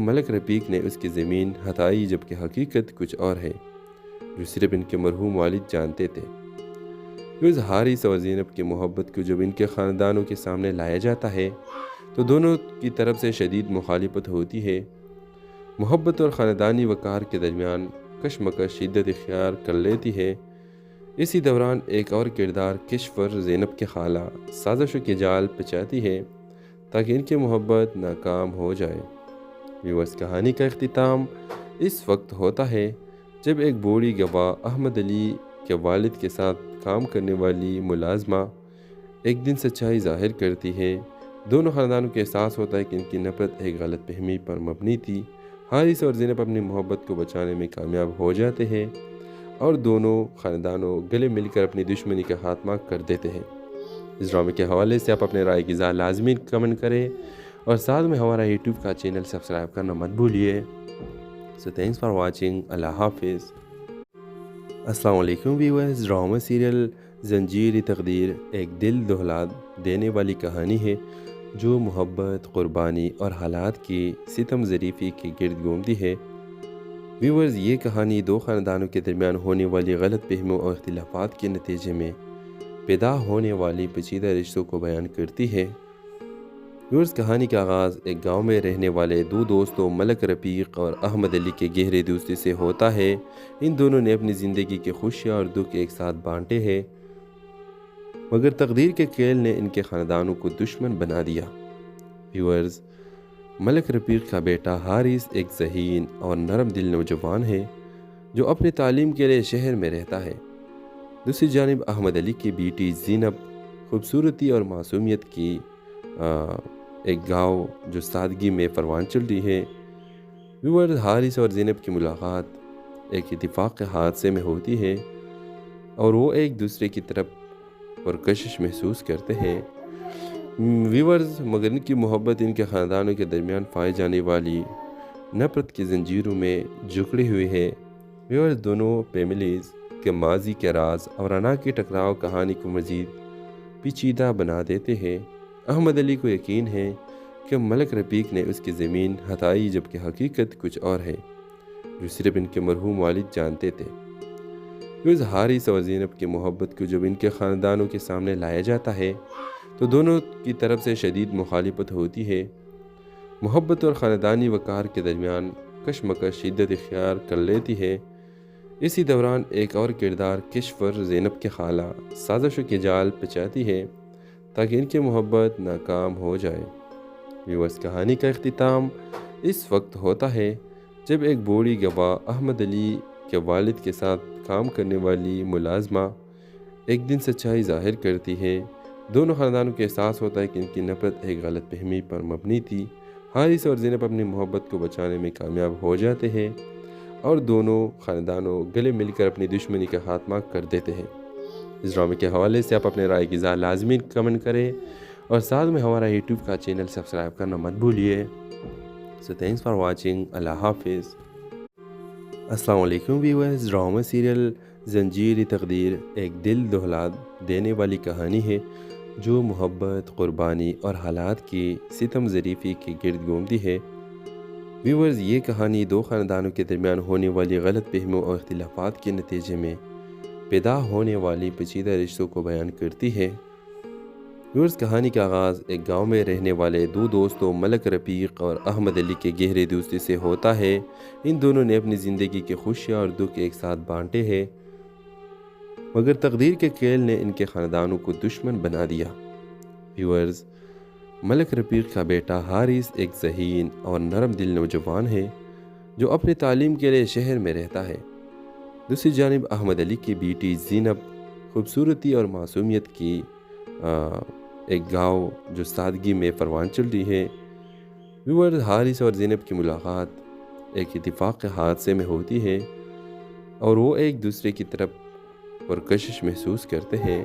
ملک رفیق نے اس کی زمین ہتھائی جبکہ حقیقت کچھ اور ہے جو صرف ان کے مرحوم والد جانتے تھے۔ حارث اور زینب کی محبت کو جب ان کے خاندانوں کے سامنے لایا جاتا ہے تو دونوں کی طرف سے شدید مخالفت ہوتی ہے۔ محبت اور خاندانی وقار کے درمیان کشمکش شدت اختیار کر لیتی ہے۔ اسی دوران ایک اور کردار کشور زینب کے خالہ سازشوں کے جال پچاتی ہے تاکہ ان کی محبت ناکام ہو جائے۔ ویورز، کہانی کا اختتام اس وقت ہوتا ہے جب ایک بوڑھی گواہ احمد علی کے والد کے ساتھ کام کرنے والی ملازمہ ایک دن سچائی ظاہر کرتی ہے۔ دونوں خاندانوں کو احساس ہوتا ہے کہ ان کی نفرت ایک غلط فہمی پر مبنی تھی۔ حارث اور زینب اپنی محبت کو بچانے میں کامیاب ہو جاتے ہیں اور دونوں خاندانوں گلے مل کر اپنی دشمنی کا خاتمہ کر دیتے ہیں۔ اس ڈرامے کے حوالے سے آپ اپنے رائے کی اظہار لازمی کمنٹ کریں اور ساتھ میں ہمارا یوٹیوب کا چینل سبسکرائب کرنا مت بھولیے۔ سو تھینکس فار واچنگ۔ اللہ حافظ۔ السلام علیکم ویورز، ڈرامہ سیریل زنجیر تقدیر ایک دل دہلا دینے والی کہانی ہے جو محبت، قربانی اور حالات کی ستم ظریفی کے گرد گھومتی ہے۔ ویورز، یہ کہانی دو خاندانوں کے درمیان ہونے والی غلط فہمیوں اور اختلافات کے نتیجے میں پیدا ہونے والی پیچیدہ رشتوں کو بیان کرتی ہے۔ ویورز، کہانی کا آغاز ایک گاؤں میں رہنے والے دو دوستوں ملک رفیق اور احمد علی کے گہرے دوستی سے ہوتا ہے۔ ان دونوں نے اپنی زندگی کے خوشیاں اور دکھ ایک ساتھ بانٹے ہیں، مگر تقدیر کے کھیل نے ان کے خاندانوں کو دشمن بنا دیا۔ ویورز، ملک رفیق کا بیٹا حارث ایک ذہین اور نرم دل نوجوان ہے جو اپنی تعلیم کے لیے شہر میں رہتا ہے۔ دوسری جانب احمد علی کی بیٹی زینب خوبصورتی اور معصومیت کی ایک گاؤں جو سادگی میں پروان چل رہی ہے۔ ویورز، حارث اور زینب کی ملاقات ایک اتفاق کے حادثے میں ہوتی ہے اور وہ ایک دوسرے کی طرف پرکشش محسوس کرتے ہیں۔ ویورز، مگر ان کی محبت ان کے خاندانوں کے درمیان پائی جانے والی نفرت کی زنجیروں میں جکڑی ہوئی ہے۔ ویورز، دونوں فیملیز کے ماضی کے راز اور انا کے ٹکراؤ کہانی کو مزید پیچیدہ بنا دیتے ہیں۔ احمد علی کو یقین ہے کہ ملک رفیق نے اس کی زمین ہتھائی جبکہ حقیقت کچھ اور ہے جو صرف ان کے مرحوم والد جانتے تھے۔ حارث اور زینب کی محبت کو جب ان کے خاندانوں کے سامنے لایا جاتا ہے تو دونوں کی طرف سے شدید مخالفت ہوتی ہے۔ محبت اور خاندانی وقار کے درمیان کشمکش شدت اختیار کر لیتی ہے۔ اسی دوران ایک اور کردار کشور زینب کے خالہ سازشوں کے جال پچاتی ہے تاکہ ان کی محبت ناکام ہو جائے۔ ویورز، کہانی کا اختتام اس وقت ہوتا ہے جب ایک بوڑھی گواہ احمد علی کے والد کے ساتھ کام کرنے والی ملازمہ ایک دن سچائی ظاہر کرتی ہے۔ دونوں خاندانوں کو احساس ہوتا ہے کہ ان کی نفرت ایک غلط فہمی پر مبنی تھی۔ حارث اور زینب اپنی محبت کو بچانے میں کامیاب ہو جاتے ہیں اور دونوں خاندانوں گلے مل کر اپنی دشمنی کا خاتمہ کر دیتے ہیں۔ اس ڈرامے کے حوالے سے آپ اپنے رائے کی اظہار لازمی کمنٹ کریں اور ساتھ میں ہمارا یوٹیوب کا چینل سبسکرائب کرنا مت بھولیے۔ سو تھینکس فار واچنگ۔ اللہ حافظ۔ السلام علیکم ویورز، ڈرامہ سیریل زنجیر تقدیر ایک دل دہلا دینے والی کہانی ہے جو محبت، قربانی اور حالات کی ستم ظریفی کے گرد گھومتی ہے۔ ویورز، یہ کہانی دو خاندانوں کے درمیان ہونے والی غلط فہمیوں اور اختلافات کے نتیجے میں پیدا ہونے والی پیچیدہ رشتوں کو بیان کرتی ہے۔ ویورز، کہانی کا آغاز ایک گاؤں میں رہنے والے دو دوستوں ملک رفیق اور احمد علی کے گہرے دوستی سے ہوتا ہے۔ ان دونوں نے اپنی زندگی کے خوشیاں اور دکھ ایک ساتھ بانٹے ہیں، مگر تقدیر کے کھیل نے ان کے خاندانوں کو دشمن بنا دیا۔ ویورز، ملک رفیق کا بیٹا حارث ایک ذہین اور نرم دل نوجوان ہے جو اپنی تعلیم کے لیے شہر میں رہتا ہے۔ دوسری جانب احمد علی کی بیٹی زینب خوبصورتی اور معصومیت کی ایک گاؤں جو سادگی میں پروان چل رہی ہے۔ ویورز، حارث اور زینب کی ملاقات ایک اتفاق کے حادثے میں ہوتی ہے اور وہ ایک دوسرے کی طرف پرکشش محسوس کرتے ہیں۔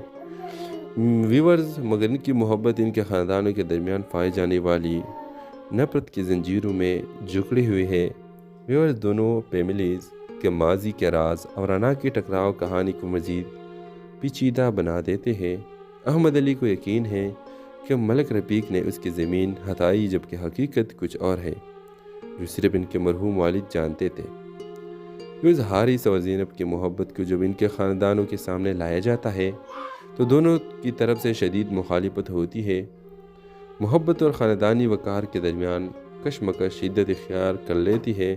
ویورز، مگر ان کی محبت ان کے خاندانوں کے درمیان پائی جانے والی نفرت کی زنجیروں میں جکڑی ہوئی ہے۔ ویورز، دونوں فیملیز کے ماضی کے راز اور انا کے ٹکراؤ کہانی کو مزید پیچیدہ بنا دیتے ہیں۔ احمد علی کو یقین ہے کہ ملک رفیق نے اس کی زمین ہتھائی جبکہ حقیقت کچھ اور ہے جو صرف ان کے مرحوم والد جانتے تھے۔ روز حارث اور زینب کی محبت کو جب ان کے خاندانوں کے سامنے لایا جاتا ہے تو دونوں کی طرف سے شدید مخالفت ہوتی ہے۔ محبت اور خاندانی وقار کے درمیان کشمکش شدت اختیار کر لیتی ہے۔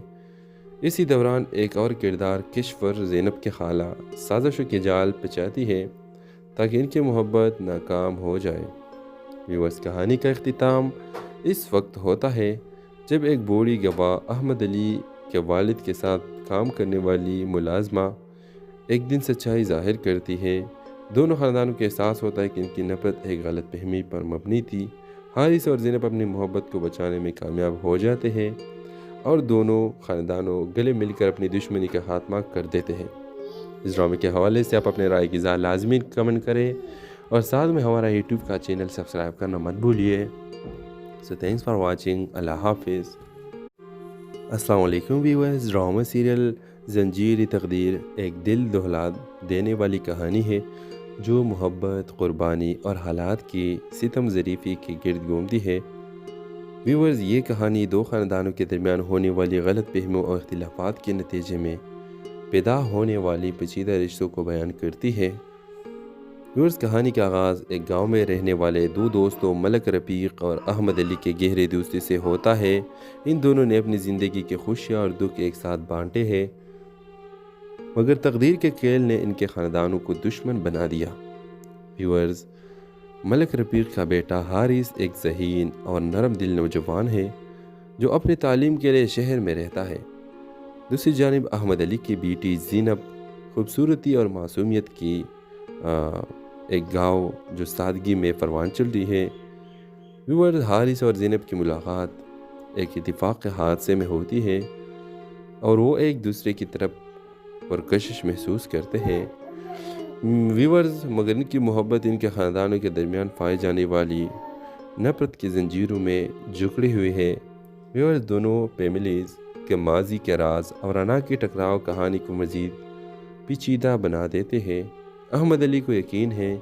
اسی دوران ایک اور کردار کشور زینب کے خالہ سازشوں کے جال پچاتی ہے تاکہ ان کی محبت ناکام ہو جائے۔ ویورز کہانی کا اختتام اس وقت ہوتا ہے جب ایک بوڑھی گواہ احمد علی کے والد کے ساتھ کام کرنے والی ملازمہ ایک دن سچائی ظاہر کرتی ہے۔ دونوں خاندانوں کو احساس ہوتا ہے کہ ان کی نفرت ایک غلط فہمی پر مبنی تھی۔ حارث اور زینب اپنی محبت کو بچانے میں کامیاب ہو جاتے ہیں اور دونوں خاندانوں گلے مل کر اپنی دشمنی کا خاتمہ کر دیتے ہیں۔ اس ڈرامے کے حوالے سے آپ اپنے رائے کی اظہار لازمی کمنٹ کریں اور ساتھ میں ہمارا یوٹیوب کا چینل سبسکرائب کرنا مت بھولیے۔ سو تھینکس فار واچنگ۔ اللہ حافظ۔ السلام علیکم ویورز، ڈرامہ سیریل زنجیر تقدیر ایک دل دہلا دینے والی کہانی ہے جو محبت، قربانی اور حالات کی ستم ظریفی کے گرد گھومتی ہے۔ ویورز، یہ کہانی دو خاندانوں کے درمیان ہونے والی غلط فہمیوں اور اختلافات کے نتیجے میں پیدا ہونے والی پیچیدہ رشتوں کو بیان کرتی ہے۔ ویورز، کہانی کا آغاز ایک گاؤں میں رہنے والے دو دوستوں ملک رفیق اور احمد علی کے گہرے دوستی سے ہوتا ہے۔ ان دونوں نے اپنی زندگی کے خوشیاں اور دکھ ایک ساتھ بانٹے ہیں، مگر تقدیر کے کھیل نے ان کے خاندانوں کو دشمن بنا دیا۔ ویورز، ملک رفیق کا بیٹا حارث ایک ذہین اور نرم دل نوجوان ہے جو اپنی تعلیم کے لیے شہر میں رہتا ہے۔ دوسری جانب احمد علی کی بیٹی زینب خوبصورتی اور معصومیت کی ایک گاؤں جو سادگی میں پروان چڑھی ہے۔ ویورز، حارث اور زینب کی ملاقات ایک اتفاق کے حادثے میں ہوتی ہے اور وہ ایک دوسرے کی طرف پرکشش محسوس کرتے ہیں۔ ویورز، مگر ان کی محبت ان کے خاندانوں کے درمیان پائی جانے والی نفرت کی زنجیروں میں جکڑی ہوئی ہے۔ ویورز، دونوں فیملیز کے ماضی کے راز اور انا کے ٹکراؤ کہانی کو مزید پیچیدہ بنا دیتے ہیں۔ احمد علی کو یقین ہے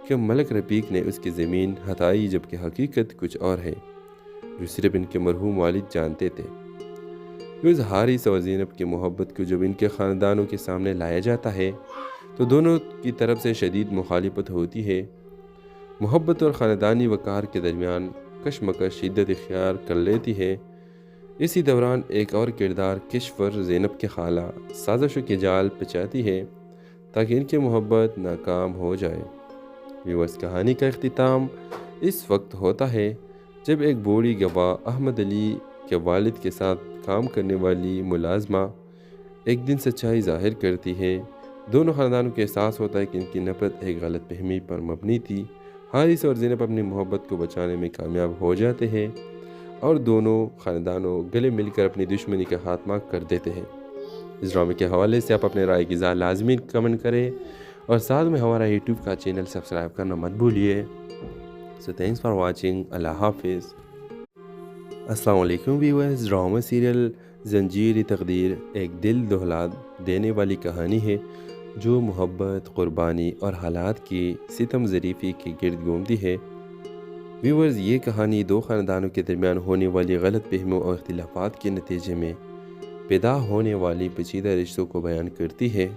کہ ملک رفیق نے اس کی زمین ہتھائی، جبکہ حقیقت کچھ اور ہے جو صرف ان کے مرحوم والد جانتے تھے۔ ویورز، حارث اور زینب کی محبت کو جب ان کے خاندانوں کے سامنے لایا جاتا ہے تو دونوں کی طرف سے شدید مخالفت ہوتی ہے۔ محبت اور خاندانی وقار کے درمیان کشمکش شدت اختیار کر لیتی ہے۔ اسی دوران ایک اور کردار کشور زینب کے خالہ سازشوں کے جال پچاتی ہے تاکہ ان کی محبت ناکام ہو جائے۔ ویورز، کہانی کا اختتام اس وقت ہوتا ہے جب ایک بوڑھی گواہ احمد علی کے والد کے ساتھ کام کرنے والی ملازمہ ایک دن سچائی ظاہر کرتی ہے۔ دونوں خاندانوں کو احساس ہوتا ہے کہ ان کی نفرت ایک غلط فہمی پر مبنی تھی۔ حارث اور زینب اپنی محبت کو بچانے میں کامیاب ہو جاتے ہیں اور دونوں خاندانوں گلے مل کر اپنی دشمنی کا خاتمہ کر دیتے ہیں۔ اس ڈرامے کے حوالے سے آپ اپنے رائے کی اظہار لازمی کمنٹ کریں اور ساتھ میں ہمارا یوٹیوب کا چینل سبسکرائب کرنا مت بھولیے۔ سو تھینکس فار واچنگ۔ اللہ حافظ۔ السلام علیکم ویورز، ڈرامہ سیریل زنجیر تقدیر ایک دل دہلا دینے والی کہانی ہے جو محبت، قربانی اور حالات کی ستم ظریفی کے گرد گھومتی ہے۔ ویورز، یہ کہانی دو خاندانوں کے درمیان ہونے والی غلط فہمیوں اور اختلافات کے نتیجے میں پیدا ہونے والی پیچیدہ رشتوں کو بیان کرتی ہے۔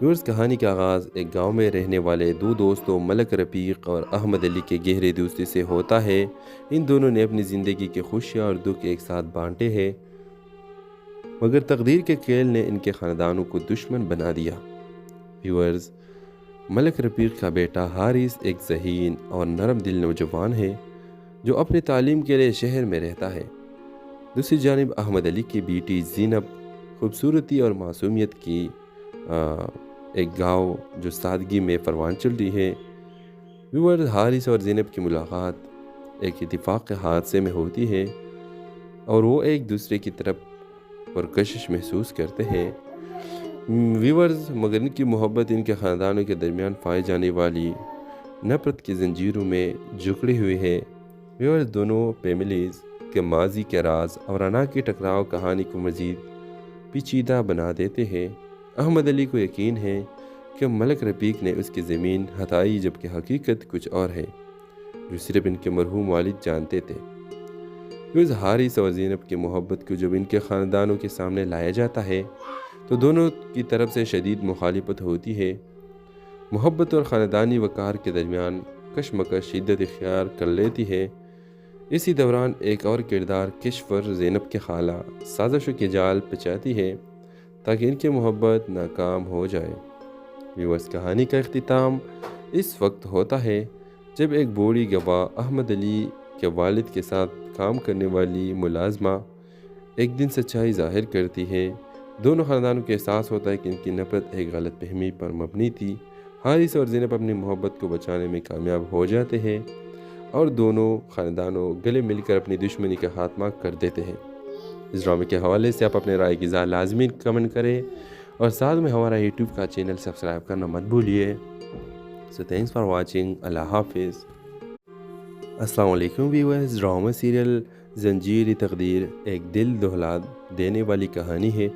ویورز، کہانی کا آغاز ایک گاؤں میں رہنے والے دو دوستوں ملک رفیق اور احمد علی کے گہرے دوستی سے ہوتا ہے۔ ان دونوں نے اپنی زندگی کے خوشیاں اور دکھ ایک ساتھ بانٹے ہیں، مگر تقدیر کے کھیل نے ان کے خاندانوں کو دشمن بنا دیا۔ ویورز، ملک رفیق کا بیٹا حارث ایک ذہین اور نرم دل نوجوان ہے جو اپنی تعلیم کے لیے شہر میں رہتا ہے۔ دوسری جانب احمد علی کی بیٹی زینب خوبصورتی اور معصومیت کی ایک گاؤں جو سادگی میں پروان چڑھی ہے۔ ویورز، حارث اور زینب کی ملاقات ایک اتفاق کے حادثے میں ہوتی ہے اور وہ ایک دوسرے کی طرف پرکشش محسوس کرتے ہیں۔ ویورز، مگر ان کی محبت ان کے خاندانوں کے درمیان پائی جانے والی نفرت کی زنجیروں میں جکڑی ہوئی ہے۔ ویورز، دونوں فیملیز کے ماضی کے راز اور انا کے ٹکراؤ کہانی کو مزید پیچیدہ بنا دیتے ہیں۔ احمد علی کو یقین ہے کہ ملک رفیق نے اس کی زمین ہتھائی، جبکہ حقیقت کچھ اور ہے جو صرف ان کے مرحوم والد جانتے تھے۔ روز حارث اور زینب کی محبت کو جب ان کے خاندانوں کے سامنے لایا جاتا ہے تو دونوں کی طرف سے شدید مخالفت ہوتی ہے۔ محبت اور خاندانی وقار کے درمیان کشمکش شدت اختیار کر لیتی ہے۔ اسی دوران ایک اور کردار کشور زینب کے خالہ سازشوں کے جال پچاتی ہے تاکہ ان کی محبت ناکام ہو جائے۔ ویورز، کہانی کا اختتام اس وقت ہوتا ہے جب ایک بوڑھی گواہ احمد علی کے والد کے ساتھ کام کرنے والی ملازمہ ایک دن سچائی ظاہر کرتی ہے۔ دونوں خاندانوں کو احساس ہوتا ہے کہ ان کی نفرت ایک غلط فہمی پر مبنی تھی۔ حارث اور زینب اپنی محبت کو بچانے میں کامیاب ہو جاتے ہیں اور دونوں خاندانوں گلے مل کر اپنی دشمنی کا خاتمہ کر دیتے ہیں۔ اس ڈرامے کے حوالے سے آپ اپنے رائے کی اظہار لازمی کمنٹ کریں اور ساتھ میں ہمارا یوٹیوب کا چینل سبسکرائب کرنا مت بھولیے۔ سو تھینکس فار واچنگ۔ اللہ حافظ۔ السلام علیکم ویورز، ڈرامہ سیریل زنجیر تقدیر ایک دل دہلا دینے والی کہانی ہے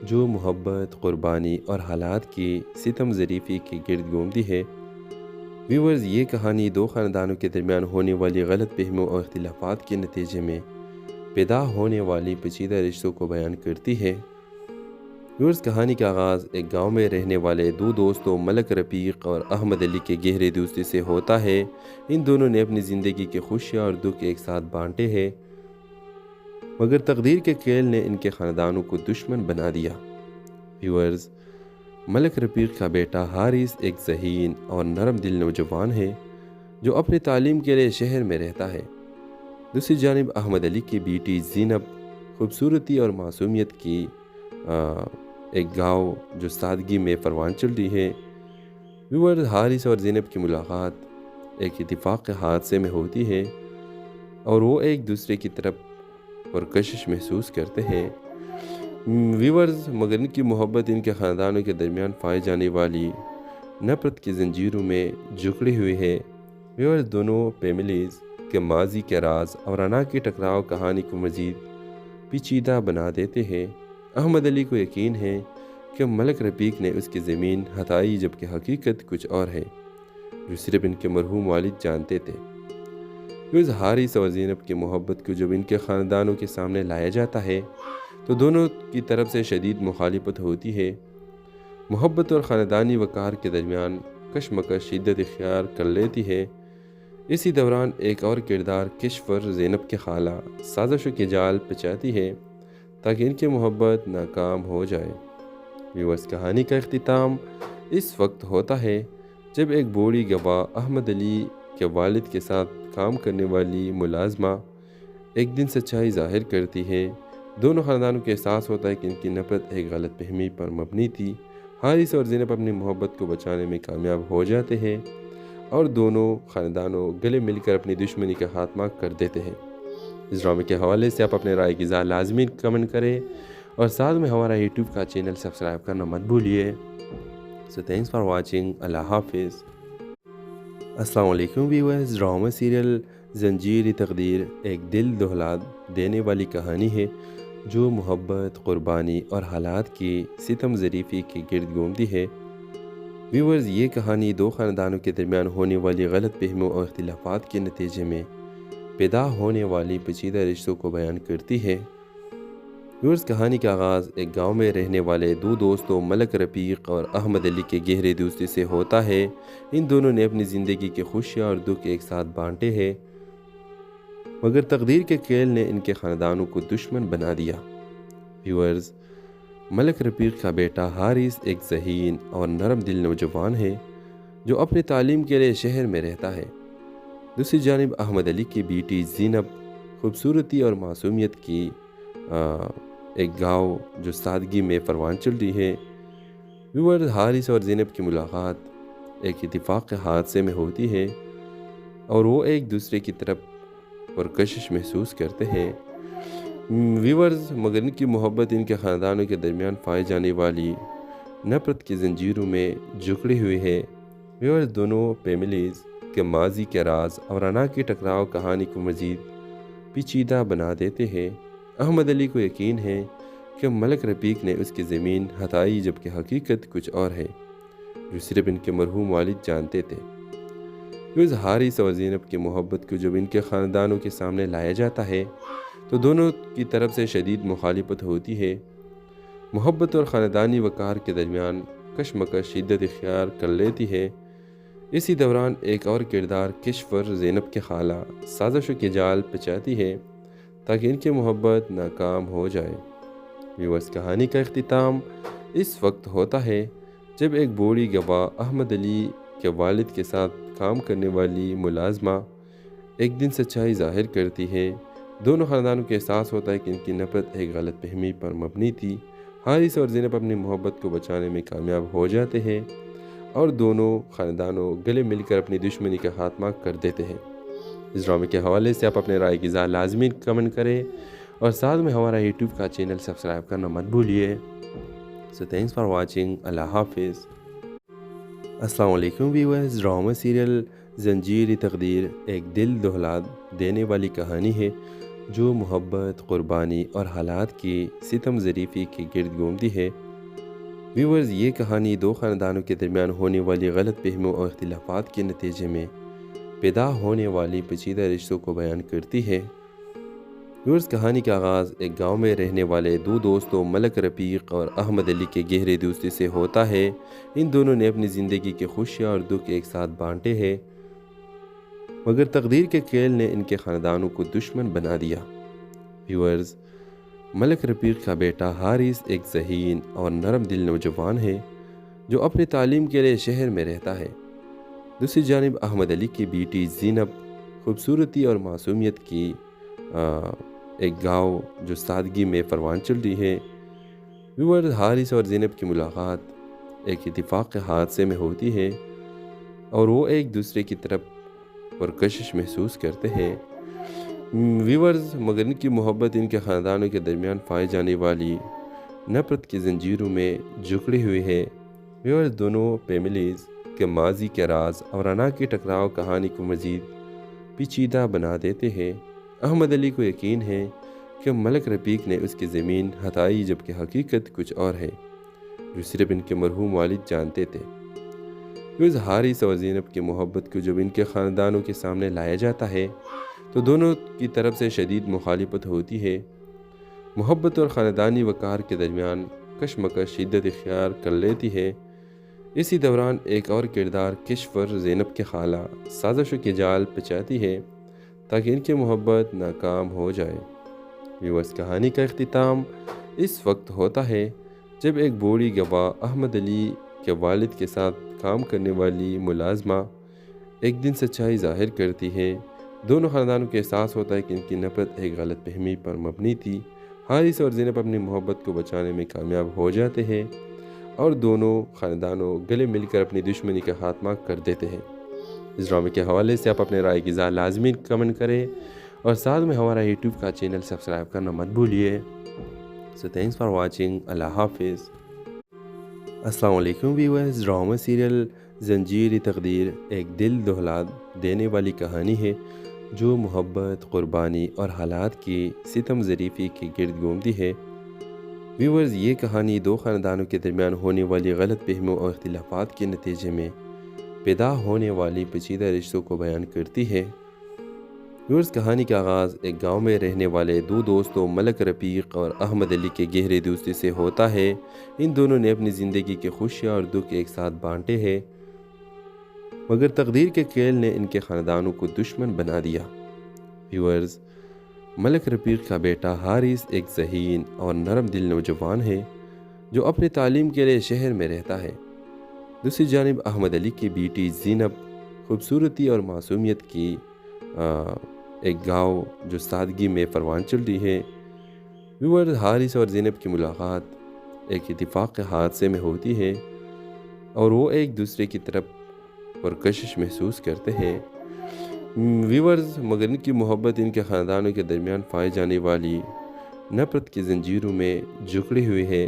جو محبت، قربانی اور حالات کی ستم ظریفی کے گرد گھومتی ہے۔ ویورز، یہ کہانی دو خاندانوں کے درمیان ہونے والی غلط فہمیوں اور اختلافات کے نتیجے میں پیدا ہونے والی پیچیدہ رشتوں کو بیان کرتی ہے۔ ویورز، کہانی کا آغاز ایک گاؤں میں رہنے والے دو دوستوں ملک رفیق اور احمد علی کے گہرے دوستی سے ہوتا ہے۔ ان دونوں نے اپنی زندگی کے خوشیاں اور دکھ ایک ساتھ بانٹے ہیں، مگر تقدیر کے کھیل نے ان کے خاندانوں کو دشمن بنا دیا۔ ویورز، ملک رفیق کا بیٹا حارث ایک ذہین اور نرم دل نوجوان ہے جو اپنی تعلیم کے لیے شہر میں رہتا ہے۔ دوسری جانب احمد علی کی بیٹی زینب خوبصورتی اور معصومیت کی ایک گاؤں جو سادگی میں پروان چل رہی ہے۔ ویورز، حارث اور زینب کی ملاقات ایک اتفاق کے حادثے میں ہوتی ہے اور وہ ایک دوسرے کی طرف پرکشش محسوس کرتے ہیں۔ ویورز، مگر ان کی محبت ان کے خاندانوں کے درمیان پائی جانے والی نفرت کی زنجیروں میں جکڑی ہوئی ہے۔ ویورز، دونوں فیملیز کے ماضی کے راز اور انا کی ٹکراؤ کہانی کو مزید پیچیدہ بنا دیتے ہیں۔ احمد علی کو یقین ہے کہ ملک رفیق نے اس کی زمین ہتھائی، جبکہ حقیقت کچھ اور ہے جو صرف ان کے مرحوم والد جانتے تھے۔ ویورز، حارث اور زینب کی محبت کو جب ان کے خاندانوں کے سامنے لایا جاتا ہے تو دونوں کی طرف سے شدید مخالفت ہوتی ہے۔ محبت اور خاندانی وقار کے درمیان کشمکش شدت اختیار کر لیتی ہے۔ اسی دوران ایک اور کردار کشور زینب کے خالہ سازشوں کے جال پچاتی ہے تاکہ ان کی محبت ناکام ہو جائے۔ ویورز، کہانی کا اختتام اس وقت ہوتا ہے جب ایک بوڑھی گواہ احمد علی کے والد کے ساتھ کام کرنے والی ملازمہ ایک دن سچائی ظاہر کرتی ہے۔ دونوں خاندانوں کو احساس ہوتا ہے کہ ان کی نفرت ایک غلط فہمی پر مبنی تھی۔ حارث اور زینب اپنی محبت کو بچانے میں کامیاب ہو جاتے ہیں اور دونوں خاندانوں گلے مل کر اپنی دشمنی کا خاتمہ کر دیتے ہیں۔ اس ڈرامے کے حوالے سے آپ اپنے رائے کی اظہار لازمی کمنٹ کریں اور ساتھ میں ہمارا یوٹیوب کا چینل سبسکرائب کرنا مت بھولیے۔ سو تھینکس فار واچنگ۔ اللہ حافظ۔ السلام علیکم ویورز، ڈرامہ سیریل زنجیر تقدیر ایک دل دہلا دینے والی کہانی ہے جو محبت، قربانی اور حالات کی ستم ظریفی کے گرد گھومتی ہے۔ ویورز، یہ کہانی دو خاندانوں کے درمیان ہونے والی غلط فہمیوں اور اختلافات کے نتیجے میں پیدا ہونے والی پیچیدہ رشتوں کو بیان کرتی ہے۔ ویورز، کہانی کا آغاز ایک گاؤں میں رہنے والے دو دوستوں ملک رفیق اور احمد علی کے گہرے دوستی سے ہوتا ہے۔ ان دونوں نے اپنی زندگی کے خوشیاں اور دکھ ایک ساتھ بانٹے ہیں، مگر تقدیر کے کھیل نے ان کے خاندانوں کو دشمن بنا دیا۔ ویورز، ملک رفیق کا بیٹا حارث ایک ذہین اور نرم دل نوجوان ہے جو اپنی تعلیم کے لیے شہر میں رہتا ہے۔ دوسری جانب احمد علی کی بیٹی زینب خوبصورتی اور معصومیت کی ایک گاؤں جو سادگی میں پروان چل رہی ہے۔ ویورز، حارث اور زینب کی ملاقات ایک اتفاق کے حادثے میں ہوتی ہے اور وہ ایک دوسرے کی طرف پرکشش محسوس کرتے ہیں۔ ویورز، مگر ان کی محبت ان کے خاندانوں کے درمیان پائی جانے والی نفرت کی زنجیروں میں جکڑی ہوئی ہے۔ ویورز، دونوں فیملیز کے ماضی کے راز اور انا کی ٹکراؤ کہانی کو مزید پیچیدہ بنا دیتے ہیں۔ احمد علی کو یقین ہے کہ ملک رفیق نے اس کی زمین ہتھائی، جبکہ حقیقت کچھ اور ہے جو صرف ان کے مرحوم والد جانتے تھے۔ ویورز، حارث اور زینب کی محبت کو جب ان کے خاندانوں کے سامنے لایا جاتا ہے تو دونوں کی طرف سے شدید مخالفت ہوتی ہے۔ محبت اور خاندانی وقار کے درمیان کشمکش شدت اختیار کر لیتی ہے۔ اسی دوران ایک اور کردار کشور زینب کے خالہ سازشوں کے جال پچاتی ہے تاکہ ان کی محبت ناکام ہو جائے۔ ویورز، کہانی کا اختتام اس وقت ہوتا ہے جب ایک بوڑھی گواہ احمد علی کے والد کے ساتھ کام کرنے والی ملازمہ ایک دن سچائی ظاہر کرتی ہے۔ دونوں خاندانوں کو احساس ہوتا ہے کہ ان کی نفرت ایک غلط فہمی پر مبنی تھی۔ حارث اور زینب اپنی محبت کو بچانے میں کامیاب ہو جاتے ہیں اور دونوں خاندانوں گلے مل کر اپنی دشمنی کا خاتمہ کر دیتے ہیں۔ اس ڈرامے کے حوالے سے آپ اپنے رائے کی اظہار لازمی کمنٹ کریں اور ساتھ میں ہمارا یوٹیوب کا چینل سبسکرائب کرنا مت بھولیے۔ سو تھینکس فار واچنگ۔ اللہ حافظ۔ السلام علیکم ویورز، ڈرامہ سیریل زنجیر تقدیر ایک دل دہلا دینے والی کہانی ہے جو محبت، قربانی اور حالات کی ستم ظریفی کے گرد گھومتی ہے۔ ویورز، یہ کہانی دو خاندانوں کے درمیان ہونے والی غلط فہمیوں اور اختلافات کے نتیجے میں پیدا ہونے والی پیچیدہ رشتوں کو بیان کرتی ہے۔ ویورز، کہانی کا آغاز ایک گاؤں میں رہنے والے دو دوستوں ملک رفیق اور احمد علی کے گہرے دوستی سے ہوتا ہے۔ ان دونوں نے اپنی زندگی کے خوشیاں اور دکھ ایک ساتھ بانٹے ہیں، مگر تقدیر کے کھیل نے ان کے خاندانوں کو دشمن بنا دیا۔ ویورز، ملک رفیق کا بیٹا حارث ایک ذہین اور نرم دل نوجوان ہے جو اپنی تعلیم کے لیے شہر میں رہتا ہے۔ دوسری جانب احمد علی کی بیٹی زینب خوبصورتی اور معصومیت کی ایک گاؤں جو سادگی میں پروان چل رہی ہے۔ ویورز، حارث اور زینب کی ملاقات ایک اتفاق کے حادثے میں ہوتی ہے اور وہ ایک دوسرے کی طرف پرکشش محسوس کرتے ہیں۔ ویورز، مگر ان کی محبت ان کے خاندانوں کے درمیان پائی جانے والی نفرت کی زنجیروں میں جکڑی ہوئی ہے۔ ویورز، دونوں فیملیز کے ماضی کے راز اور انا کے ٹکراؤ کہانی کو مزید پیچیدہ بنا دیتے ہیں۔ احمد علی کو یقین ہے کہ ملک رفیق نے اس کی زمین ہتھائی، جبکہ حقیقت کچھ اور ہے جو صرف ان کے مرحوم والد جانتے تھے۔ ویورز، حارث اور زینب کی محبت کو جب ان کے خاندانوں کے سامنے لایا جاتا ہے تو دونوں کی طرف سے شدید مخالفت ہوتی ہے۔ محبت اور خاندانی وقار کے درمیان کشمکش شدت اختیار کر لیتی ہے۔ اسی دوران ایک اور کردار کشور زینب کے خالہ سازشوں کے جال پچاتی ہے تاکہ ان کی محبت ناکام ہو جائے۔ ویورز، کہانی کا اختتام اس وقت ہوتا ہے جب ایک بوڑھی گواہ احمد علی کے والد کے ساتھ کام کرنے والی ملازمہ ایک دن سچائی ظاہر کرتی ہے۔ دونوں خاندانوں کو احساس ہوتا ہے کہ ان کی نفرت ایک غلط فہمی پر مبنی تھی۔ حارث اور زینب اپنی محبت کو بچانے میں کامیاب ہو جاتے ہیں اور دونوں خاندانوں گلے مل کر اپنی دشمنی کا خاتمہ کر دیتے ہیں۔ اس ڈرامے کے حوالے سے آپ اپنے رائے کی اظہار لازمی کمنٹ کریں اور ساتھ میں ہمارا یوٹیوب کا چینل سبسکرائب کرنا مت بھولیے۔ سو تھینکس فار واچنگ۔ اللہ حافظ۔ السلام علیکم ویورز، ڈرامہ سیریل زنجیر تقدیر ایک دل دہلا دینے والی کہانی ہے جو محبت، قربانی اور حالات کی ستم ظریفی کے گرد گھومتی ہے۔ ویورز، یہ کہانی دو خاندانوں کے درمیان ہونے والی غلط فہمیوں اور اختلافات کے نتیجے میں پیدا ہونے والی پیچیدہ رشتوں کو بیان کرتی ہے۔ ویورز، کہانی کا آغاز ایک گاؤں میں رہنے والے دو دوستوں ملک رفیق اور احمد علی کے گہرے دوستی سے ہوتا ہے۔ ان دونوں نے اپنی زندگی کے خوشیاں اور دکھ ایک ساتھ بانٹے ہیں، مگر تقدیر کے کھیل نے ان کے خاندانوں کو دشمن بنا دیا۔ ویورز، ملک رفیق کا بیٹا حارث ایک ذہین اور نرم دل نوجوان ہے جو اپنی تعلیم کے لیے شہر میں رہتا ہے۔ دوسری جانب احمد علی کی بیٹی زینب خوبصورتی اور معصومیت کی ایک گاؤں جو سادگی میں پروان چل رہی ہے۔ ویورز، حارث اور زینب کی ملاقات ایک اتفاق کے حادثے میں ہوتی ہے اور وہ ایک دوسرے کی طرف پرکشش محسوس کرتے ہیں۔ ویورز، مگر ان کی محبت ان کے خاندانوں کے درمیان پائی جانے والی نفرت کی زنجیروں میں جکڑی ہوئی ہے۔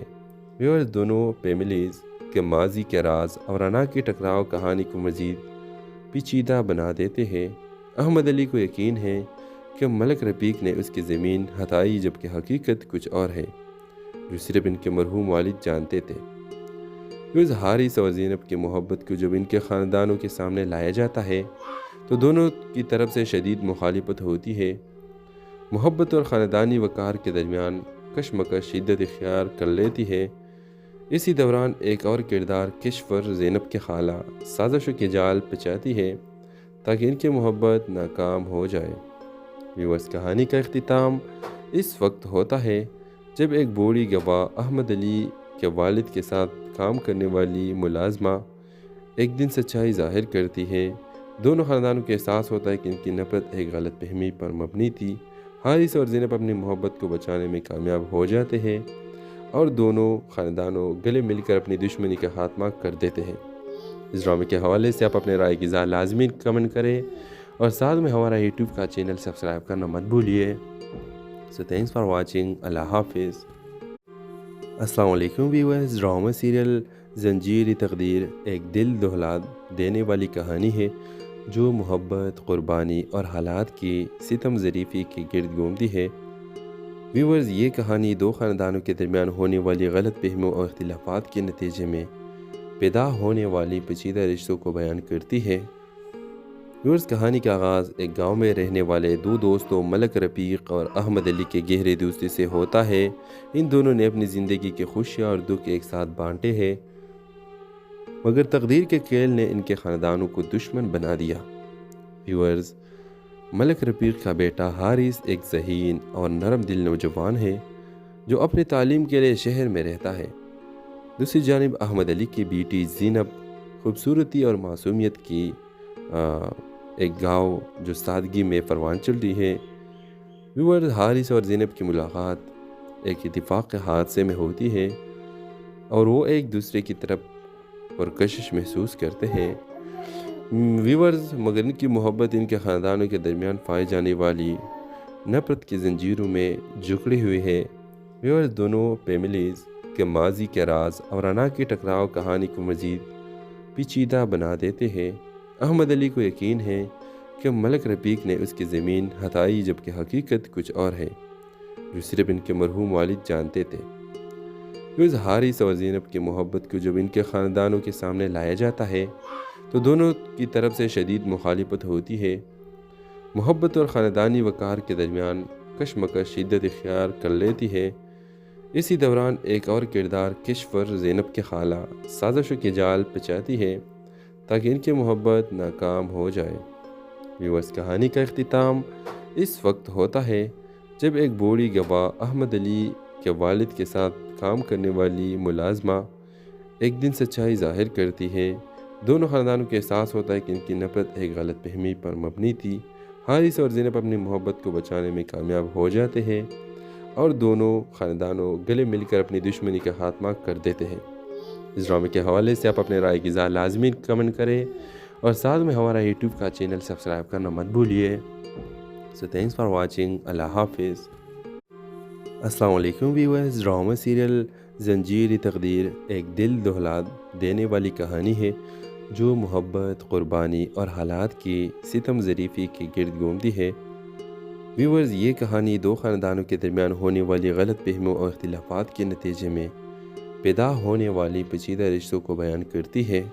ویورز، دونوں فیملیز کے ماضی کے راز اور انا کے ٹکراؤ کہانی کو مزید پیچیدہ بنا دیتے ہیں۔ احمد علی کو یقین ہے کہ ملک رفیق نے اس کی زمین ہتھائی، جبکہ حقیقت کچھ اور ہے جو صرف ان کے مرحوم والد جانتے تھے۔ ویورز، حارث اور زینب کی محبت کو جب ان کے خاندانوں کے سامنے لایا جاتا ہے تو دونوں کی طرف سے شدید مخالفت ہوتی ہے۔ محبت اور خاندانی وقار کے درمیان کشمکش شدت اختیار کر لیتی ہے۔ اسی دوران ایک اور کردار کشور زینب کے خالہ سازشوں کے جال پچاتی ہے تاکہ ان کی محبت ناکام ہو جائے۔ ویورز، کہانی کا اختتام اس وقت ہوتا ہے جب ایک بوڑھی گواہ احمد علی کے والد کے ساتھ کام کرنے والی ملازمہ ایک دن سچائی ظاہر کرتی ہے۔ دونوں خاندانوں کو احساس ہوتا ہے کہ ان کی نفرت ایک غلط فہمی پر مبنی تھی۔ حارث اور زینب اپنی محبت کو بچانے میں کامیاب ہو جاتے ہیں اور دونوں خاندانوں گلے مل کر اپنی دشمنی کا خاتمہ کر دیتے ہیں۔ اس ڈرامے کے حوالے سے آپ اپنے رائے کی اظہار لازمی کمنٹ کریں اور ساتھ میں ہمارا یوٹیوب کا چینل سبسکرائب کرنا مت بھولیے۔ سو تھینکس فار واچنگ۔ اللہ حافظ۔ السلام علیکم ویورز، ڈرامہ سیریل زنجیر تقدیر ایک دل دہلا دینے والی کہانی ہے جو محبت، قربانی اور حالات کی ستم ظریفی کے گرد گھومتی ہے۔ ویورز، یہ کہانی دو خاندانوں کے درمیان ہونے والی غلط فہمیوں اور اختلافات کے نتیجے میں پیدا ہونے والی پیچیدہ رشتوں کو بیان کرتی ہے۔ ویورز، کہانی کا آغاز ایک گاؤں میں رہنے والے دو دوستوں ملک رفیق اور احمد علی کے گہرے دوستی سے ہوتا ہے۔ ان دونوں نے اپنی زندگی کے خوشیاں اور دکھ ایک ساتھ بانٹے ہیں، مگر تقدیر کے کھیل نے ان کے خاندانوں کو دشمن بنا دیا۔ ویورز، ملک رفیق کا بیٹا حارث ایک ذہین اور نرم دل نوجوان ہے جو اپنی تعلیم کے لیے شہر میں رہتا ہے۔ دوسری جانب احمد علی کی بیٹی زینب خوبصورتی اور معصومیت کی ایک گاؤں جو سادگی میں پروان چڑھی ہے۔ ویورز، حارث اور زینب کی ملاقات ایک اتفاق کے حادثے میں ہوتی ہے اور وہ ایک دوسرے کی طرف پرکشش محسوس کرتے ہیں۔ ویورز، مگر ان کی محبت ان کے خاندانوں کے درمیان پائی جانے والی نفرت کی زنجیروں میں جکڑی ہوئی ہے۔ ویورز، دونوں فیملیز کے ماضی کے راز اور انا کے ٹکراؤ کہانی کو مزید پیچیدہ بنا دیتے ہیں۔ احمد علی کو یقین ہے کہ ملک رفیق نے اس کی زمین ہتھائی، جبکہ حقیقت کچھ اور ہے جو صرف ان کے مرحوم والد جانتے تھے۔ ویورز، حارث اور زینب کی محبت کو جب ان کے خاندانوں کے سامنے لایا جاتا ہے تو دونوں کی طرف سے شدید مخالفت ہوتی ہے۔ محبت اور خاندانی وقار کے درمیان کشمکش شدت اختیار کر لیتی ہے۔ اسی دوران ایک اور کردار کشور زینب کے خالہ سازشوں کے جال پچاتی ہے تاکہ ان کی محبت ناکام ہو جائے۔ ویورز، کہانی کا اختتام اس وقت ہوتا ہے جب ایک بوڑھی گواہ احمد علی کے والد کے ساتھ کام کرنے والی ملازمہ ایک دن سچائی ظاہر کرتی ہے۔ دونوں خاندانوں کو احساس ہوتا ہے کہ ان کی نفرت ایک غلط فہمی پر مبنی تھی۔ حارث اور زینب اپنی محبت کو بچانے میں کامیاب ہو جاتے ہیں اور دونوں خاندانوں گلے مل کر اپنی دشمنی کا خاتمہ کر دیتے ہیں۔ اس ڈرامے کے حوالے سے آپ اپنے رائے کی اظہار لازمی کمنٹ کریں اور ساتھ میں ہمارا یوٹیوب کا چینل سبسکرائب کرنا مت بھولیے۔ سو تھینکس فار واچنگ۔ اللہ حافظ۔ السلام علیکم ویورز، ڈرامہ سیریل زنجیر تقدیر ایک دل دہلا دینے والی کہانی ہے جو محبت، قربانی اور حالات کی ستم ظریفی کے گرد گھومتی ہے۔ ویورز، یہ کہانی دو خاندانوں کے درمیان ہونے والی غلط فہمیوں اور اختلافات کے نتیجے میں پیدا ہونے والی پیچیدہ رشتوں کو بیان کرتی ہے۔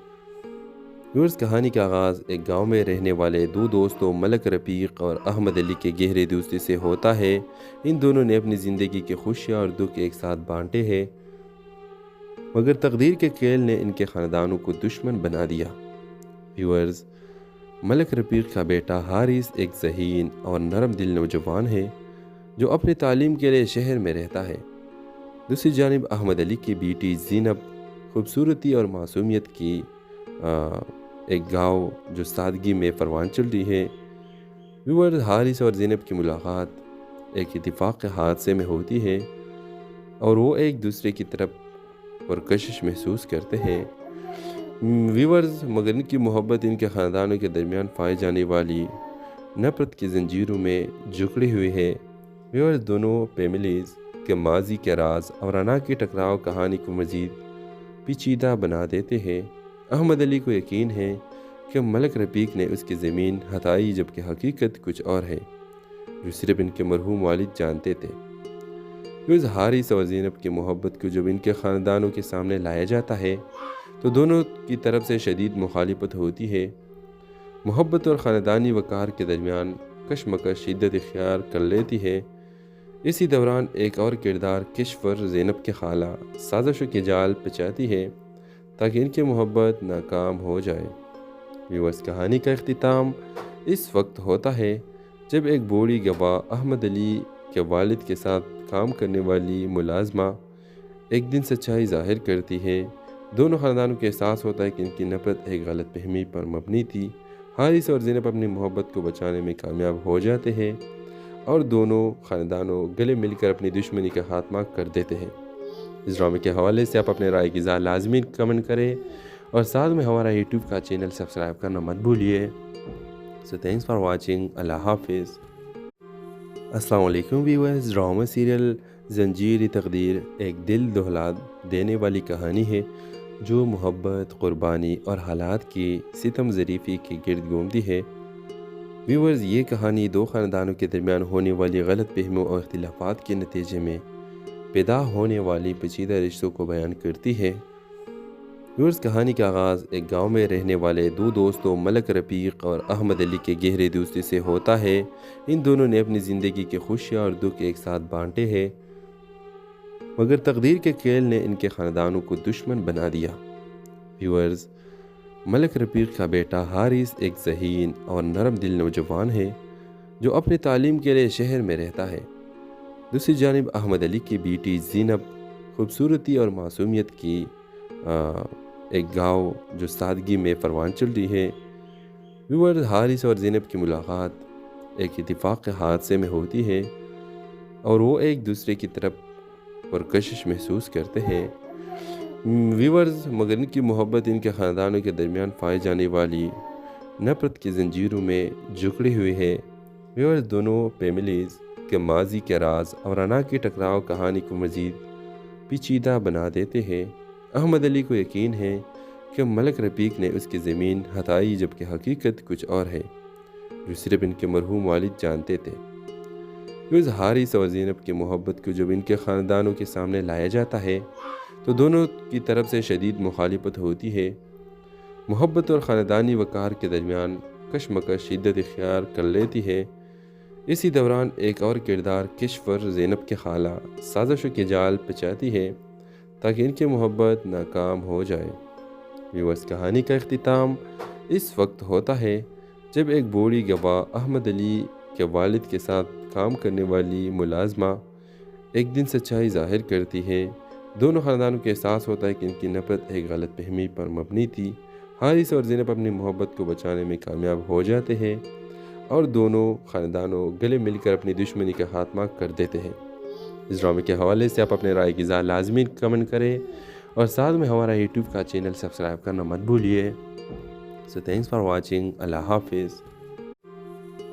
ویورز، کہانی کا آغاز ایک گاؤں میں رہنے والے دو دوستوں ملک رفیق اور احمد علی کے گہرے دوستی سے ہوتا ہے۔ ان دونوں نے اپنی زندگی کے خوشیاں اور دکھ ایک ساتھ بانٹے ہیں، مگر تقدیر کے کھیل نے ان کے خاندانوں کو دشمن بنا دیا۔ ویورز، ملک رفیق کا بیٹا حارث ایک ذہین اور نرم دل نوجوان ہے جو اپنی تعلیم کے لیے شہر میں رہتا ہے۔ دوسری جانب احمد علی کی بیٹی زینب خوبصورتی اور معصومیت کی ایک گاؤں جو سادگی میں پروان چڑھی ہے۔ ویورز، حارث اور زینب کی ملاقات ایک اتفاق کے حادثے میں ہوتی ہے اور وہ ایک دوسرے کی طرف پرکشش محسوس کرتے ہیں۔ ویورز، مگر ان کی محبت ان کے خاندانوں کے درمیان پائی جانے والی نفرت کی زنجیروں میں جکڑی ہوئی ہے۔ ویورز، دونوں فیملیز کے ماضی کے راز اور انا کے ٹکراؤ کہانی کو مزید پیچیدہ بنا دیتے ہیں۔ احمد علی کو یقین ہے کہ ملک رفیق نے اس کی زمین ہتھائی، جبکہ حقیقت کچھ اور ہے جو صرف ان کے مرحوم والد جانتے تھے۔ ویورز، حارث اور زینب کی محبت کو جب ان کے خاندانوں کے سامنے لایا جاتا ہے تو دونوں کی طرف سے شدید مخالفت ہوتی ہے۔ محبت اور خاندانی وقار کے درمیان کشمکش شدت اختیار کر لیتی ہے۔ اسی دوران ایک اور کردار کشور زینب کے خالہ سازشوں کے جال پچاتی ہے تاکہ ان کی محبت ناکام ہو جائے۔ ویورز، کہانی کا اختتام اس وقت ہوتا ہے جب ایک بوڑھی گواہ احمد علی کے والد کے ساتھ کام کرنے والی ملازمہ ایک دن سچائی ظاہر کرتی ہے۔ دونوں خاندانوں کو احساس ہوتا ہے کہ ان کی نفرت ایک غلط فہمی پر مبنی تھی۔ حارث اور زینب اپنی محبت کو بچانے میں کامیاب ہو جاتے ہیں اور دونوں خاندانوں گلے مل کر اپنی دشمنی کا خاتمہ کر دیتے ہیں۔ اس ڈرامے کے حوالے سے آپ اپنے رائے کی اظہار لازمی کمنٹ کریں اور ساتھ میں ہمارا یوٹیوب کا چینل سبسکرائب کرنا مت بھولیے۔ سو تھینکس فار واچنگ۔ اللہ حافظ۔ السلام علیکم ویورز، ڈرامہ سیریل زنجیر تقدیر ایک دل دہلا دینے والی کہانی ہے جو محبت، قربانی اور حالات کی ستم ظریفی کے گرد گھومتی ہے۔ ویورز، یہ کہانی دو خاندانوں کے درمیان ہونے والی غلط فہمیوں اور اختلافات کے نتیجے میں پیدا ہونے والی پیچیدہ رشتوں کو بیان کرتی ہے۔ ویورز، کہانی کا آغاز ایک گاؤں میں رہنے والے دو دوستوں ملک رفیق اور احمد علی کے گہرے دوستی سے ہوتا ہے۔ ان دونوں نے اپنی زندگی کے خوشیاں اور دکھ ایک ساتھ بانٹے ہیں، مگر تقدیر کے کھیل نے ان کے خاندانوں کو دشمن بنا دیا۔ ویورز، ملک رفیق کا بیٹا حارث ایک ذہین اور نرم دل نوجوان ہے جو اپنی تعلیم کے لیے شہر میں رہتا ہے۔ دوسری جانب احمد علی کی بیٹی زینب خوبصورتی اور معصومیت کی ایک گاؤں جو سادگی میں پروان چل رہی ہے۔ ویورز، حارث اور زینب کی ملاقات ایک اتفاق کے حادثے میں ہوتی ہے اور وہ ایک دوسرے کی طرف پرکشش محسوس کرتے ہیں۔ ویورز، مگر ان کی محبت ان کے خاندانوں کے درمیان پائی جانے والی نفرت کی زنجیروں میں جکڑی ہوئی ہے۔ ویورز، دونوں فیملیز کے ماضی کے راز اور انا کی ٹکراؤ کہانی کو مزید پیچیدہ بنا دیتے ہیں۔ احمد علی کو یقین ہے کہ ملک رفیق نے اس کی زمین ہتھائی، جبکہ حقیقت کچھ اور ہے جو صرف ان کے مرحوم والد جانتے تھے۔ ویورز، حارث اور زینب کی محبت کو جب ان کے خاندانوں کے سامنے لایا جاتا ہے تو دونوں کی طرف سے شدید مخالفت ہوتی ہے۔ محبت اور خاندانی وقار کے درمیان کشمکش شدت اختیار کر لیتی ہے۔ اسی دوران ایک اور کردار کشور زینب کے خالہ سازشوں کے جال پچاتی ہے تاکہ ان کی محبت ناکام ہو جائے۔ ویورز، کہانی کا اختتام اس وقت ہوتا ہے جب ایک بوڑھی گواہ احمد علی کے والد کے ساتھ کام کرنے والی ملازمہ ایک دن سچائی ظاہر کرتی ہے۔ دونوں خاندانوں کو احساس ہوتا ہے کہ ان کی نفرت ایک غلط فہمی پر مبنی تھی۔ حارث اور زینب اپنی محبت کو بچانے میں کامیاب ہو جاتے ہیں اور دونوں خاندانوں گلے مل کر اپنی دشمنی کا خاتمہ کر دیتے ہیں۔ اس ڈرامے کے حوالے سے آپ اپنے رائے کی اظہار لازمی کمنٹ کریں اور ساتھ میں ہمارا یوٹیوب کا چینل سبسکرائب کرنا مت بھولیے۔ سو تھینکس فار واچنگ۔ اللہ حافظ۔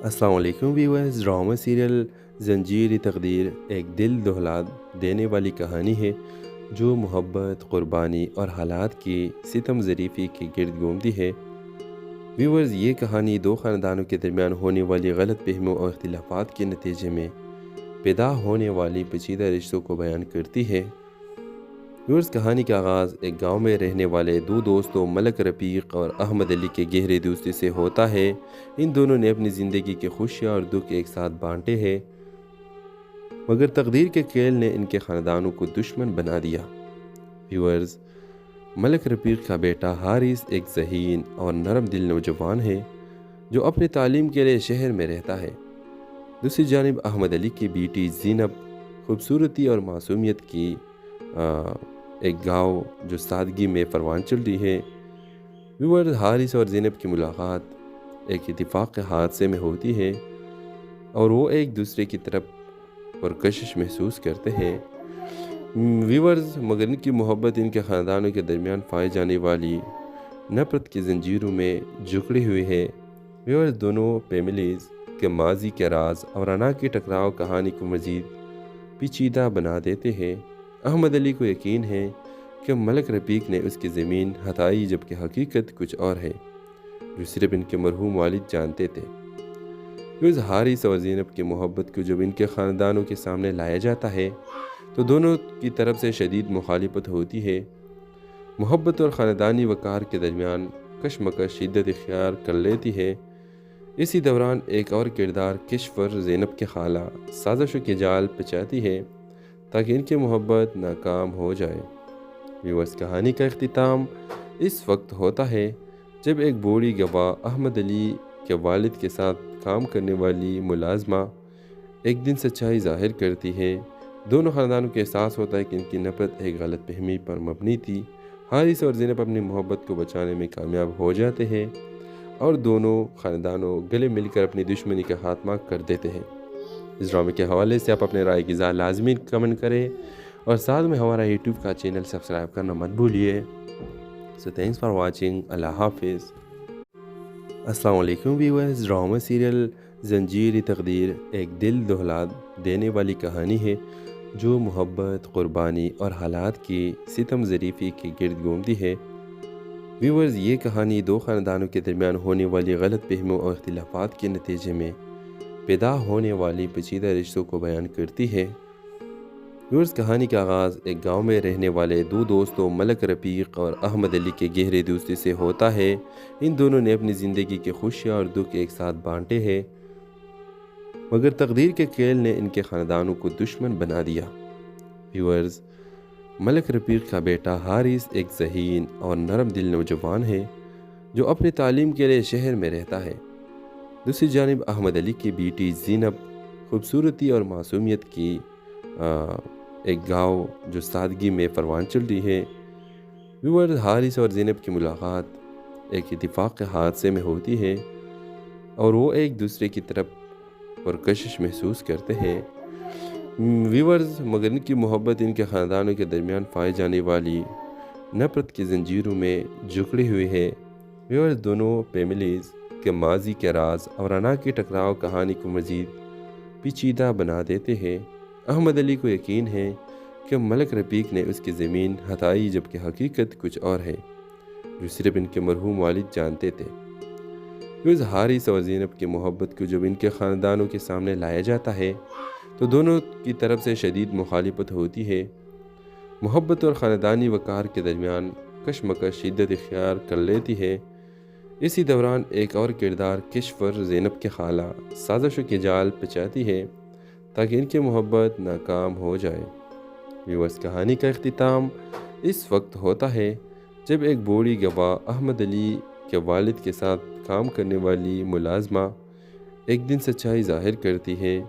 السلام علیکم ویورز، ڈرامہ سیریل زنجیر تقدیر ایک دل دہلا دینے والی کہانی ہے جو محبت، قربانی اور حالات کی ستم ظریفی کے گرد گھومتی ہے۔ ویورز، یہ کہانی دو خاندانوں کے درمیان ہونے والی غلط فہمیوں اور اختلافات کے نتیجے میں پیدا ہونے والی پیچیدہ رشتوں کو بیان کرتی ہے۔ ویورز، کہانی کا آغاز ایک گاؤں میں رہنے والے دو دوستوں ملک رفیق اور احمد علی کے گہرے دوستی سے ہوتا ہے۔ ان دونوں نے اپنی زندگی کے خوشیاں اور دکھ ایک ساتھ بانٹے ہیں، مگر تقدیر کے کھیل نے ان کے خاندانوں کو دشمن بنا دیا۔ ویورز، ملک رفیق کا بیٹا حارث ایک ذہین اور نرم دل نوجوان ہے جو اپنی تعلیم کے لیے شہر میں رہتا ہے۔ دوسری جانب احمد علی کی بیٹی زینب خوبصورتی اور معصومیت کی ایک گاؤں جو سادگی میں پروان چل رہی ہے۔ ویورز، حارث اور زینب کی ملاقات ایک اتفاق کے حادثے میں ہوتی ہے اور وہ ایک دوسرے کی طرف پرکشش محسوس کرتے ہیں۔ ویورز، مگر ان کی محبت ان کے خاندانوں کے درمیان پائی جانے والی نفرت کی زنجیروں میں جکڑی ہوئی ہے۔ ویورز، دونوں فیملیز کے ماضی کے راز اور انا کی ٹکراؤ کہانی کو مزید پیچیدہ بنا دیتے ہیں۔ احمد علی کو یقین ہے کہ ملک رفیق نے اس کی زمین ہتھائی، جبکہ حقیقت کچھ اور ہے جو صرف ان کے مرحوم والد جانتے تھے۔ ویورز، حارث اور زینب کی محبت کو جب ان کے خاندانوں کے سامنے لایا جاتا ہے تو دونوں کی طرف سے شدید مخالفت ہوتی ہے۔ محبت اور خاندانی وقار کے درمیان کشمکش شدت اختیار کر لیتی ہے۔ اسی دوران ایک اور کردار کشور زینب کے خالہ سازشوں کے جال پچاتی ہے تاکہ ان کی محبت ناکام ہو جائے۔ ویورز، کہانی کا اختتام اس وقت ہوتا ہے جب ایک بوڑھی گواہ احمد علی کے والد کے ساتھ کام کرنے والی ملازمہ ایک دن سچائی ظاہر کرتی ہے۔ دونوں خاندانوں کو احساس ہوتا ہے کہ ان کی نفرت ایک غلط فہمی پر مبنی تھی۔ حارث اور زینب اپنی محبت کو بچانے میں کامیاب ہو جاتے ہیں اور دونوں خاندانوں گلے مل کر اپنی دشمنی کا خاتمہ کر دیتے ہیں۔ اس ڈرامے کے حوالے سے آپ اپنے رائے کی اظہار لازمی کمنٹ کریں اور ساتھ میں ہمارا یوٹیوب کا چینل سبسکرائب کرنا مت بھولیے۔ Thanks for watching. اللہ حافظ۔ السلام علیکم ویورز، ڈرامہ سیریل زنجیر تقدیر ایک دل دہلا دینے والی کہانی ہے جو محبت، قربانی اور حالات کی ستم ظریفی کے گرد گھومتی ہے۔ ویورز، یہ کہانی دو خاندانوں کے درمیان ہونے والی غلط فہمیوں اور اختلافات کے نتیجے میں پیدا ہونے والی پیچیدہ رشتوں کو بیان کرتی ہے۔ ویورز، کہانی کا آغاز ایک گاؤں میں رہنے والے دو دوستوں ملک رفیق اور احمد علی کے گہرے دوستی سے ہوتا ہے۔ ان دونوں نے اپنی زندگی کے خوشیاں اور دکھ ایک ساتھ بانٹے ہیں، مگر تقدیر کے کھیل نے ان کے خاندانوں کو دشمن بنا دیا۔ ویورز، ملک رفیق کا بیٹا حارث ایک ذہین اور نرم دل نوجوان ہے جو اپنی تعلیم کے لیے شہر میں رہتا ہے۔ دوسری جانب احمد علی کی بیٹی زینب خوبصورتی اور معصومیت کی ایک گاؤں جو سادگی میں پروان چل رہی ہے۔ ویورز، حارث اور زینب کی ملاقات ایک اتفاق کے حادثے میں ہوتی ہے اور وہ ایک دوسرے کی طرف پرکشش محسوس کرتے ہیں۔ ویورز، مگر ان کی محبت ان کے خاندانوں کے درمیان پائی جانے والی نفرت کی زنجیروں میں جکڑی ہوئی ہے۔ ویورز، دونوں فیملیز کے ماضی کے راز اور انا کے ٹکراؤ کہانی کو مزید پیچیدہ بنا دیتے ہیں۔ احمد علی کو یقین ہے کہ ملک رفیق نے اس کی زمین ہتھائی، جبکہ حقیقت کچھ اور ہے جو صرف ان کے مرحوم والد جانتے تھے۔ ویورز، حارث اور زینب کی محبت کو جب ان کے خاندانوں کے سامنے لایا جاتا ہے تو دونوں کی طرف سے شدید مخالفت ہوتی ہے۔ محبت اور خاندانی وقار کے درمیان کشمکش شدت اختیار کر لیتی ہے۔ اسی دوران ایک اور کردار کشور زینب کے خالہ سازشوں کے جال پچاتی ہے تاکہ ان کی محبت ناکام ہو جائے۔ ویورز، کہانی کا اختتام اس وقت ہوتا ہے جب ایک بوڑھی گواہ احمد علی کے والد کے ساتھ کام کرنے والی ملازمہ ایک دن سچائی ظاہر کرتی ہے۔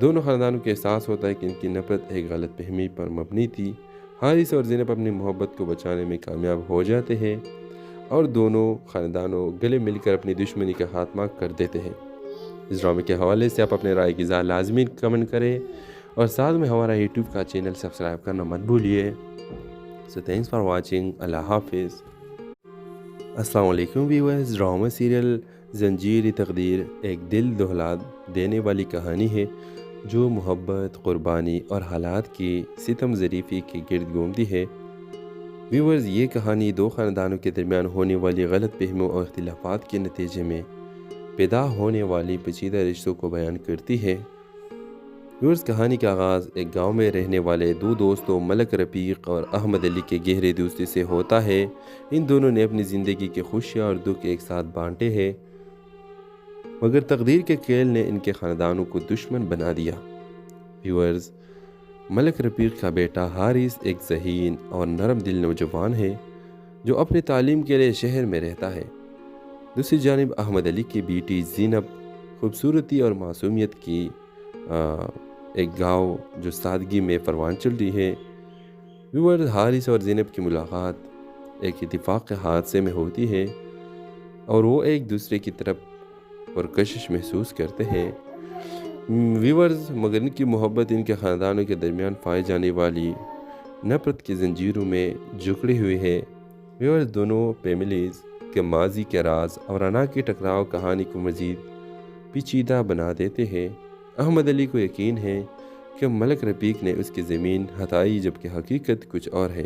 دونوں خاندانوں کو احساس ہوتا ہے کہ ان کی نفرت ایک غلط فہمی پر مبنی تھی۔ حارث اور زینب اپنی محبت کو بچانے میں کامیاب ہو جاتے ہیں اور دونوں خاندانوں گلے مل کر اپنی دشمنی کا خاتمہ کر دیتے ہیں۔ اس ڈرامے کے حوالے سے آپ اپنے رائے کی اظہار لازمی کمنٹ کریں اور ساتھ میں ہمارا یوٹیوب کا چینل سبسکرائب کرنا مت بھولیے۔ Thanks for watching. اللہ حافظ۔ السلام علیکم ویورز، ڈرامہ سیریل زنجیر تقدیر ایک دل دہلا دینے والی کہانی ہے جو محبت، قربانی اور حالات کی ستم ظریفی کے گرد گھومتی ہے۔ ویورز، یہ کہانی دو خاندانوں کے درمیان ہونے والی غلط فہمیوں اور اختلافات کے نتیجے میں پیدا ہونے والی پیچیدہ رشتوں کو بیان کرتی ہے۔ ویورز، کہانی کا آغاز ایک گاؤں میں رہنے والے دو دوستوں ملک رفیق اور احمد علی کے گہرے دوستی سے ہوتا ہے۔ ان دونوں نے اپنی زندگی کے خوشیاں اور دکھ ایک ساتھ بانٹے ہیں، مگر تقدیر کے کھیل نے ان کے خاندانوں کو دشمن بنا دیا۔ ویورز، ملک رفیق کا بیٹا حارث ایک ذہین اور نرم دل نوجوان ہے جو اپنی تعلیم کے لیے شہر میں رہتا ہے۔ دوسری جانب احمد علی کی بیٹی زینب خوبصورتی اور معصومیت کی ایک گاؤں جو سادگی میں پروان چل رہی ہے۔ ویورز، حارث اور زینب کی ملاقات ایک اتفاق کے حادثے میں ہوتی ہے اور وہ ایک دوسرے کی طرف پرکشش محسوس کرتے ہیں۔ ویورز، مگر ان کی محبت ان کے خاندانوں کے درمیان پائی جانے والی نفرت کی زنجیروں میں جکڑی ہوئی ہے۔ ویورز، دونوں فیملیز کے ماضی کے راز اور انا کے ٹکراؤ کہانی کو مزید پیچیدہ بنا دیتے ہیں۔ احمد علی کو یقین ہے کہ ملک رفیق نے اس کی زمین ہتھائی، جبکہ حقیقت کچھ اور ہے